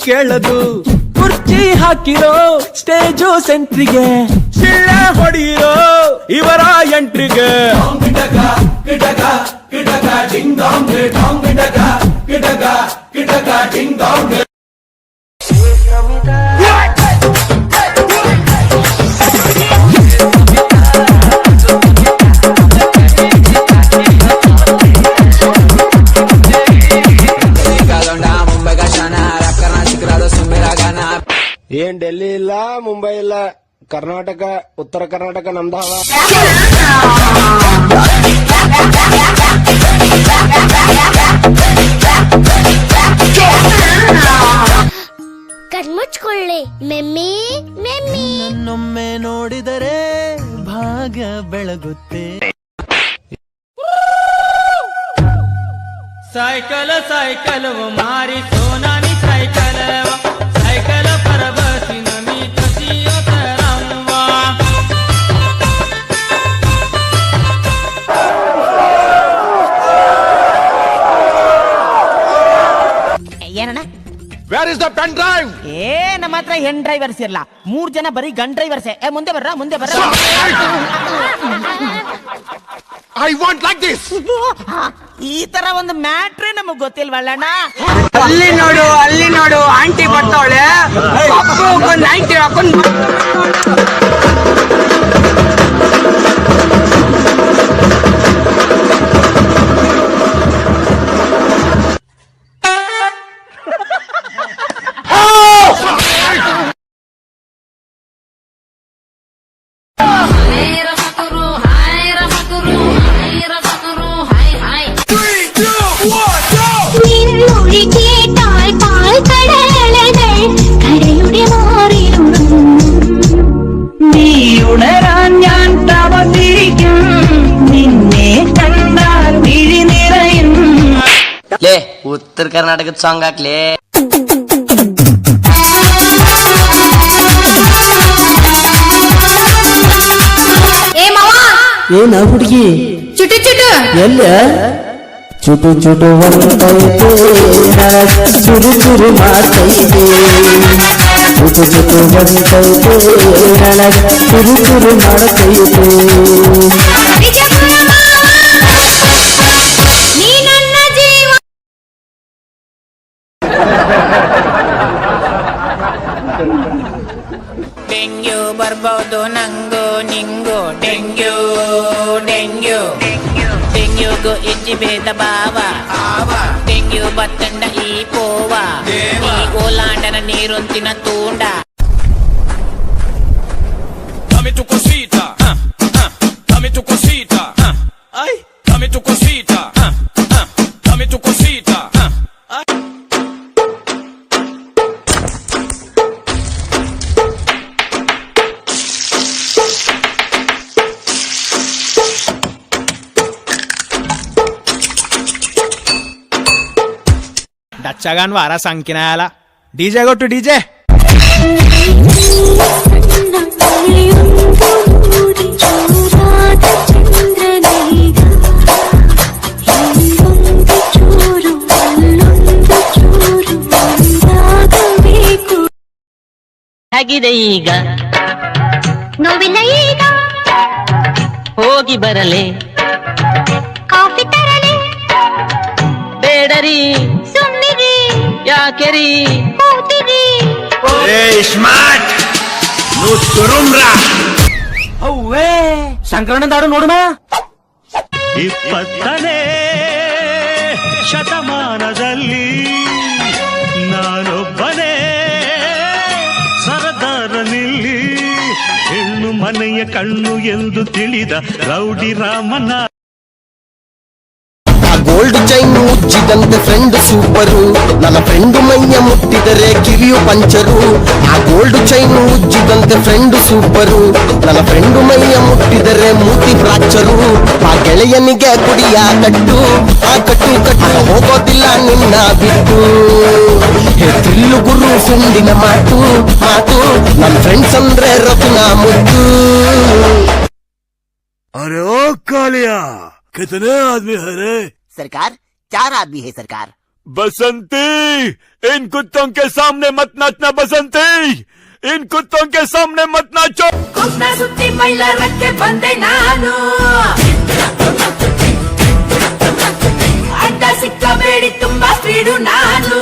ಕೇಳದು. ಕುರ್ಚಿ ಹಾಕಿರೋ ಸ್ಟೇಜು ಸೆಂಟ್ರಿಗೆ, ಶಿಳ್ಳೆ ಹೊಡೆಯಿರೋ ಇವರ ಎಂಟ್ರಿಗೆ. ಏನ್ ಡೆಲ್ಲಿ ಇಲ್ಲ, ಮುಂಬೈ ಇಲ್ಲ, ಕರ್ನಾಟಕ, ಉತ್ತರ ಕರ್ನಾಟಕ ನಮ್ದಾವ. ಕಣ್ಮುಚ್ಕೊಳ್ಳಿ ಮೆಮ್ಮಿ ಮೆಮ್ಮಿ. ನನ್ನೊಮ್ಮೆ ನೋಡಿದರೆ ಭಾಗ್ಯ ಬೆಳಗುತ್ತೆ. ಸೈಕಲ್ ಸೈಕಲ್ ಮಾರಿ ಸೋನಾನಿ ಸೈಕಲ್ ಸೈಕಲ್ ಪರಬಸಿನ ಮೀ ಕಸಿಯೋ ತರಂವ. ಏನಣ್ಣ? Where is the pen drive? ನಮ್ಮ ಹತ್ರ ಹೆಣ್ ಡ್ರೈವರ್ಸ್ ಇರಲ್ಲ, 3 ಜನ ಬರೀ ಗನ್ ಡ್ರೈವರ್ಸೇ. ಮುಂದೆ ಬರ್ರ ಮುಂದೆ ಬರ್ರ. I want like this. ಈ ತರ ಒಂದು ಮ್ಯಾಟ್ರೇ ನಮಗ್ ಗೊತ್ತಿಲ್ವಲ್ಲಣ್ಣ. ಅಲ್ಲಿ ನೋಡು ಆಂಟಿ ಬರ್ತಾವಳೆ, ನೈಂಟಿ ಹಾಕೊಂಡು. ഞാൻ തവതിരിക്കും നിന്നെ കണ്ടാൽ വിഴി നിറയും. ಲೇ ಉತ್ತರ ಕರ್ನಾಟಕದ ಸಾಂಗ್ ಹಾಕ್ಲೇ. ಏನ ಹುಡುಗಿ ಚುಟು ಚುಟು ಎಲ್ಲ ಚುಟು ಚುಟು ಹೊಂಟೈತೆ, ಚುರು ಚುರು ಮಾಡ್ತೈತೆ. ಚುಟು ಚುಟು ಹೊಂಟೈತೆ, ಚುರು ಚುರು ಮಾಡ್ತೈತೆ. ನೀ ನನ್ನ ಜೀವ. ಡೆಂಗ್ಯೂ ಬರ್ಬೋದು ನಂಗು ನಿಂಗು. ಡೆಂಗ್ಯೂ ಡೆಂಗ್ಯೂ ಡೆಂಗ್ಯೂಗು ಇಜ್ಜಿ ಭೇದ ಭಾವ. ಡೆಂಗ್ಯೂ ಬತ್ತಂಡ ಈ ಪೋವ, ಈ ಓಲಾಂಡನ ನೀರೊಂತಿನ ತೂಂಡ. Dame tu cosita, dame tu cosita, ay, dame tu cosita, dame tu cosita, ay. डच्चागान वारा सांगकिनायाला डीजे गो टू डीजे. ಆಗಿದೆ ಈಗ ನೋವಿಲ್ಲ ಈಗ, ಹೋಗಿ ಬರಲೆ ಕಾಫಿ ತರಲೆ, ಬೇಡರಿ ಸುಮ್ನಿರಿ ಯಾಕೆರಿ ಕೂತಿರಿ. ಅವ್ವೇ ಸಂಕ್ರಮಣದಾಡು ನೋಡುಮ. 20ನೇ ಶತಮಾನದಲ್ಲಿ ನಾನೊಬ್ಬನೇ ಸರದಾರನಿಲ್ಲಿ, ಹೆಣ್ಣು ಮನೆಯ ಕಣ್ಣು ಎಂದು ತಿಳಿದ ರೌಡಿ ರಾಮನ. ಗೋಲ್ಡ್ ಚೈನ್ ಉಜ್ಜಿದಂತೆ ಫ್ರೆಂಡ್ ಸೂಪರು, ನನ್ನ ಫ್ರೆಂಡು ಮೈಯ ಮುಟ್ಟಿದರೆ ಕಿವಿಯು ಪಂಚರು. ಆ ಗೋಲ್ಡ್ ಚೈನ್ ಉಜ್ಜಿದಂತೆ ಫ್ರೆಂಡ್ ಸೂಪರು, ನನ್ನ ಫ್ರೆಂಡು ಮೈಯ ಮುಟ್ಟಿದರೆ ಮೂತಿ ಫ್ರಾಕ್ಚರು. ಆ ಗೆಳೆಯನಿಗೆ ಕುಡಿಯ ಕಟ್ಟು, ಆ ಕಟ್ಟು ಕಟ್ಟು ಹೋಗೋದಿಲ್ಲ ನಿನ್ನ ಬಿಟ್ಟು. ತಿಲ್ಲು ಗುರು ಫ್ರೆಂಡಿನ ಮಾತು ಮಾತು, ನನ್ನ ಫ್ರೆಂಡ್ಸ್ ಅಂದ್ರೆ ರತ್ನ ಮುದ್ದು. अरे ओ कालिया, कितने आदमी है रे? सरकार 4 आदमी है सरकार. बसंती, इन कुत्तों के सामने मत नाचना बसंती, इन कुत्तों के सामने मत नाचो। ಸುತ್ತಿ ಮೈಲಾರಕ್ಕೆ ಬಂದೆ ನಾನು ಅಡ್ಡ ಸಿಕ್ಕಬೇಡಿ ತುಂಬಾ ಸ್ಪೀಡು ನಾನು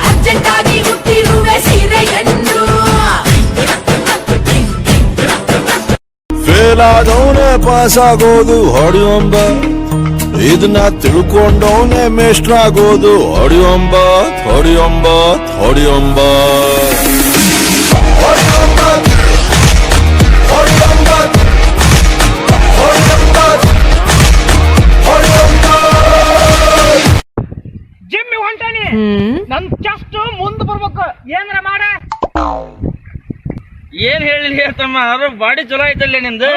ಅರ್ಜೆಂಟ್ ಆಗಿ ಹುಟ್ಟಿರುವೆ ಸೀರೆಯನ್ನು ಫೇಲ್ ಆದವನೇ ಪಾಸ್ ಆಗೋದು ಹೊಡೆಯೊಂಬ ಇದನ್ನ ತಿಳ್ಕೊಂಡವನೇ ಮೇಷ್ಟ್ರಾಗೋದು ಹೊಡೆಯೊಂಬ ಹೊಡೆಯೊಂಬ ಹೊಡೆಯೊಂಬ ಜಿಮ್ಮಿ ಹೊಂಟಾನಿ ನನ್ ಚೆಸ್ಟ್ ಮುಂದ್ ಬರ್ಬೇಕು ಏನ್ರ ಮಾಡ ಏನ್ ಹೇಳಿ ತಮ್ಮ ಬಾಡಿ ಚಲೋ ಐತಲ್ಲ ನಿಂದು